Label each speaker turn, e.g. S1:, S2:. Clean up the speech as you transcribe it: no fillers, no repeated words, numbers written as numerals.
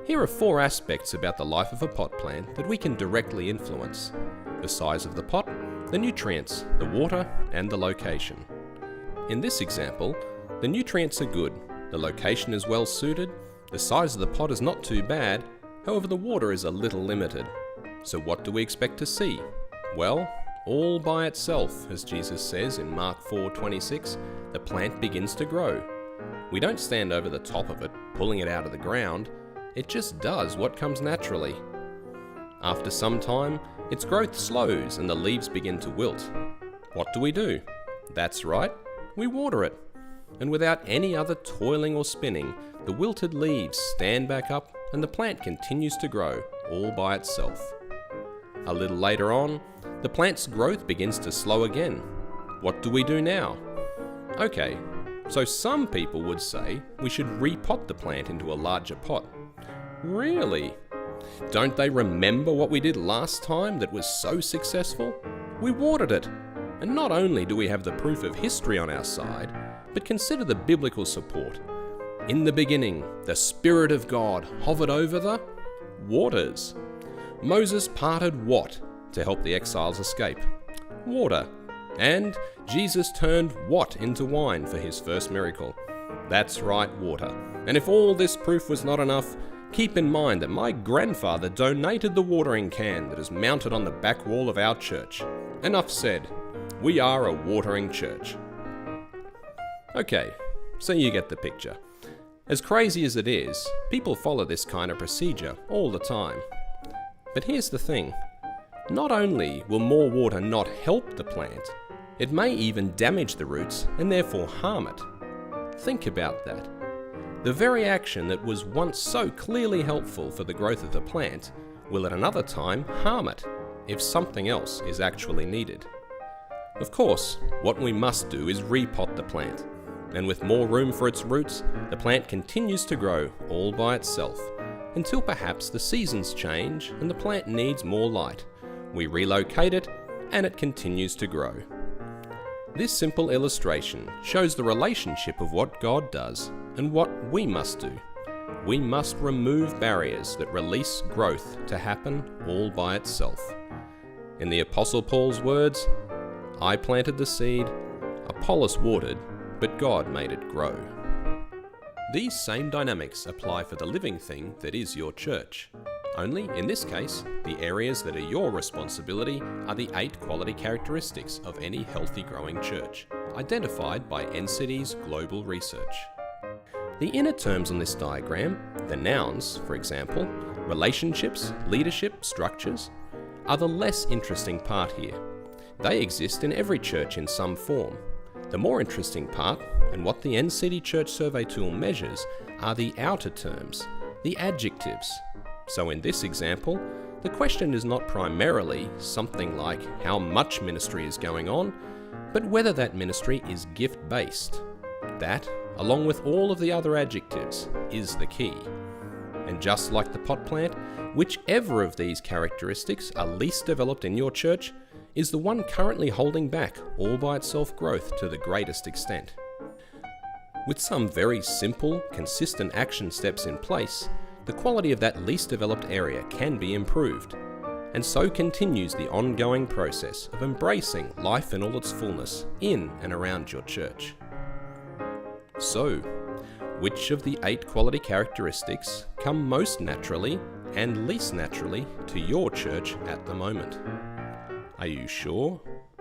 S1: Here are 4 aspects about the life of a pot plant that we can directly influence: the size of the pot, the nutrients, the water, and the location. In this example, the nutrients are good, the location is well suited, the size of the pot is not too bad, however the water is a little limited. So what do we expect to see? Well, all by itself, as Jesus says in Mark 4:26, the plant begins to grow. We don't stand over the top of it, pulling it out of the ground. It just does what comes naturally. After some time, its growth slows and the leaves begin to wilt. What do? That's right, we water it. And without any other toiling or spinning, the wilted leaves stand back up and the plant continues to grow all by itself. A little later on, the plant's growth begins to slow again. What do we do now? Okay, so some people would say we should repot the plant into a larger pot. Really? Don't they remember what we did last time that was so successful? We watered it. And not only do we have the proof of history on our side, but consider the biblical support. In the beginning, the Spirit of God hovered over the waters. Moses parted what to help the exiles escape? Water. And Jesus turned what into wine for his first miracle? That's right, water. And if all this proof was not enough, keep in mind that my grandfather donated the watering can that is mounted on the back wall of our church. Enough said. We are a watering church. Okay, so you get the picture. As crazy as it is, people follow this kind of procedure all the time. But here's the thing. Not only will more water not help the plant, it may even damage the roots and therefore harm it. Think about that. The very action that was once so clearly helpful for the growth of the plant will at another time harm it if something else is actually needed. Of course, what we must do is repot the plant, and with more room for its roots, the plant continues to grow all by itself, until perhaps the seasons change and the plant needs more light. We relocate it, and it continues to grow. This simple illustration shows the relationship of what God does and what we must do. We must remove barriers that release growth to happen all by itself. In the Apostle Paul's words, I planted the seed, Apollos watered, but God made it grow. These same dynamics apply for the living thing that is your church. Only, in this case, the areas that are your responsibility are the 8 quality characteristics of any healthy growing church, identified by NCD's global research. The inner terms on this diagram, the nouns, for example, relationships, leadership, structures, are the less interesting part here. They exist in every church in some form. The more interesting part, and what the NCD Church Survey tool measures, are the outer terms, the adjectives. So in this example, the question is not primarily something like how much ministry is going on, but whether that ministry is gift-based. That, along with all of the other adjectives, is the key. And just like the pot plant, whichever of these characteristics are least developed in your church is the one currently holding back all by itself growth to the greatest extent. With some very simple, consistent action steps in place, the quality of that least developed area can be improved, and so continues the ongoing process of embracing life in all its fullness in and around your church. So, which of the 8 quality characteristics come most naturally and least naturally to your church at the moment? Are you sure?